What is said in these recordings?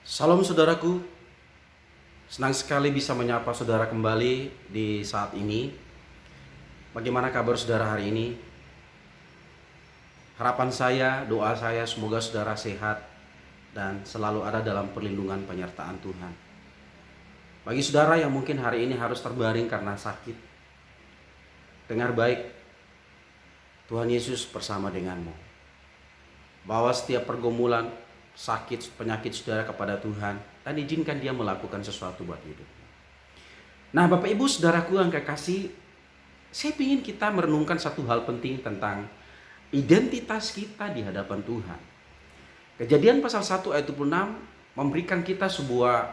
Salam saudaraku, senang sekali bisa menyapa saudara kembali di saat ini. Bagaimana kabar saudara hari ini? Harapan saya, doa saya semoga saudara sehat dan selalu ada dalam perlindungan penyertaan Tuhan. Bagi saudara yang mungkin hari ini harus terbaring karena sakit, dengar baik, Tuhan Yesus bersama denganmu. Bawa setiap pergumulan, sakit, penyakit saudara kepada Tuhan dan izinkan dia melakukan sesuatu buat hidup. Nah Bapak Ibu saudaraku yang kekasih, saya ingin kita merenungkan satu hal penting tentang identitas kita di hadapan Tuhan. Kejadian pasal 1 ayat 26 memberikan kita sebuah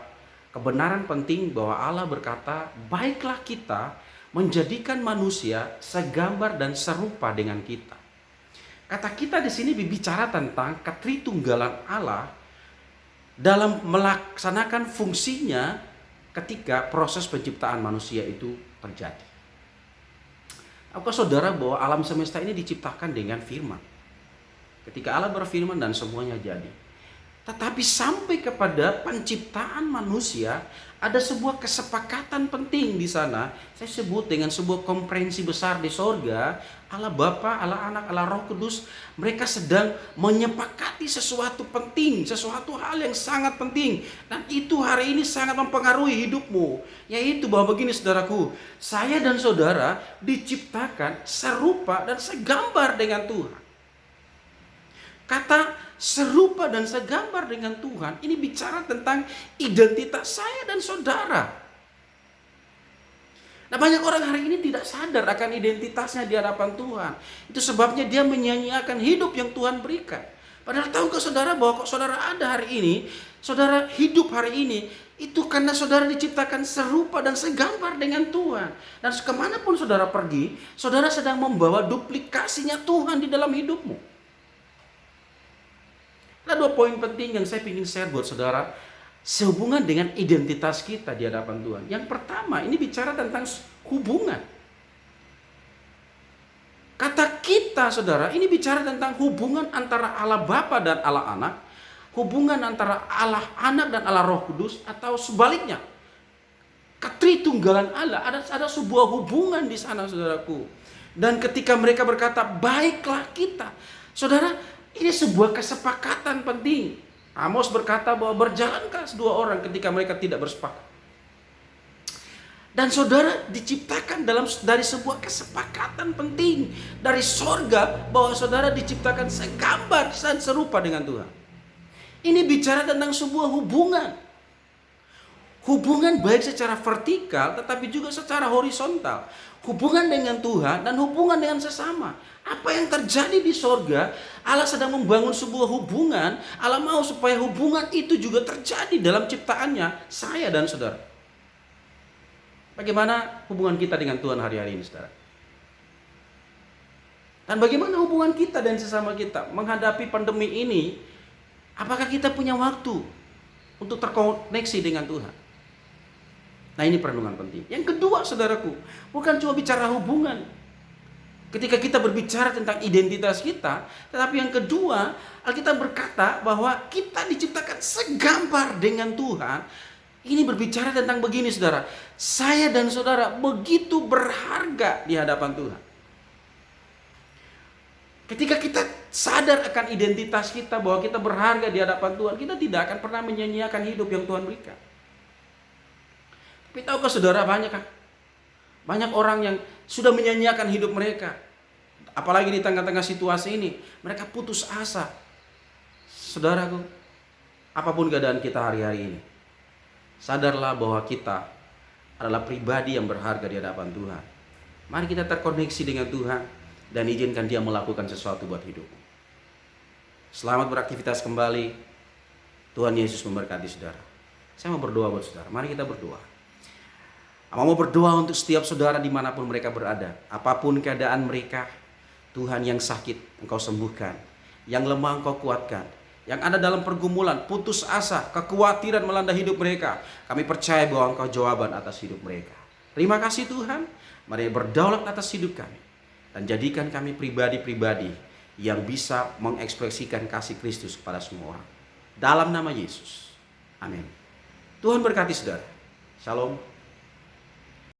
kebenaran penting bahwa Allah berkata, baiklah kita menjadikan manusia segambar dan serupa dengan kita. Kata kita di sini berbicara tentang ketritunggalan Allah dalam melaksanakan fungsinya ketika proses penciptaan manusia itu terjadi. Apakah saudara bahwa alam semesta ini diciptakan dengan firman? Ketika Allah berfirman dan semuanya jadi. Tetapi sampai kepada penciptaan manusia ada sebuah kesepakatan penting di sana. Saya sebut dengan sebuah komprehensi besar di sorga. Allah Bapa, Allah Anak, Allah Roh Kudus, mereka sedang menyepakati sesuatu penting, sesuatu hal yang sangat penting. Dan itu hari ini sangat mempengaruhi hidupmu. Yaitu bahwa begini saudaraku, saya dan saudara diciptakan serupa dan segambar dengan Tuhan. Kata serupa dan segambar dengan Tuhan ini bicara tentang identitas saya dan saudara. Nah banyak orang hari ini tidak sadar akan identitasnya di hadapan Tuhan. Itu sebabnya dia menyanyiakan hidup yang Tuhan berikan. Padahal tahukah saudara bahwa kok saudara ada hari ini, saudara hidup hari ini, itu karena saudara diciptakan serupa dan segambar dengan Tuhan. Dan kemanapun saudara pergi, saudara sedang membawa duplikasinya Tuhan di dalam hidupmu. Ada dua poin penting yang saya ingin share buat saudara sehubungan dengan identitas kita di hadapan Tuhan. Yang pertama, ini bicara tentang hubungan. Kata kita, saudara, ini bicara tentang hubungan antara Allah Bapa dan Allah Anak, hubungan antara Allah Anak dan Allah Roh Kudus, atau sebaliknya. Ketritunggalan Allah, ada sebuah hubungan di sana, saudaraku. Dan ketika mereka berkata, baiklah kita, saudara, ini sebuah kesepakatan penting. Amos berkata bahwa berjalankah dua orang ketika mereka tidak bersepakat. Dan saudara diciptakan dari sebuah kesepakatan penting dari sorga bahwa saudara diciptakan segambar dan serupa dengan Tuhan. Ini bicara tentang sebuah hubungan. Hubungan baik secara vertikal tetapi juga secara horizontal. Hubungan dengan Tuhan dan hubungan dengan sesama. Apa yang terjadi di sorga, Allah sedang membangun sebuah hubungan. Allah mau supaya hubungan itu juga terjadi dalam ciptaannya, saya dan saudara. Bagaimana hubungan kita dengan Tuhan hari-hari ini, saudara? Dan bagaimana hubungan kita dan sesama kita menghadapi pandemi ini? Apakah kita punya waktu untuk terkoneksi dengan Tuhan? Nah ini perenungan penting. Yang kedua saudaraku, bukan cuma bicara hubungan. Ketika kita berbicara tentang identitas kita, tetapi yang kedua, Alkitab berkata bahwa kita diciptakan segambar dengan Tuhan. Ini berbicara tentang begini saudara, saya dan saudara begitu berharga di hadapan Tuhan. Ketika kita sadar akan identitas kita bahwa kita berharga di hadapan Tuhan, kita tidak akan pernah menyanyiakan hidup yang Tuhan berikan. Tapi tahukah saudara banyak orang yang sudah menyanyiakan hidup mereka. Apalagi di tengah-tengah situasi ini, mereka putus asa. Saudaraku, apapun keadaan kita hari-hari ini, sadarlah bahwa kita adalah pribadi yang berharga di hadapan Tuhan. Mari kita terkoneksi dengan Tuhan dan izinkan Dia melakukan sesuatu buat hidupmu. Selamat beraktivitas kembali. Tuhan Yesus memberkati saudara. Saya mau berdoa buat saudara. Mari kita berdoa. Mau berdoa untuk setiap saudara dimanapun mereka berada. Apapun keadaan mereka, Tuhan yang sakit Engkau sembuhkan, yang lemah Engkau kuatkan, yang ada dalam pergumulan, putus asa, kekhawatiran melanda hidup mereka. Kami percaya bahwa Engkau jawaban atas hidup mereka. Terima kasih Tuhan, mari berdaulat atas hidup kami. Dan jadikan kami pribadi-pribadi yang bisa mengekspresikan kasih Kristus kepada semua orang. Dalam nama Yesus. Amin. Tuhan berkati saudara. Shalom.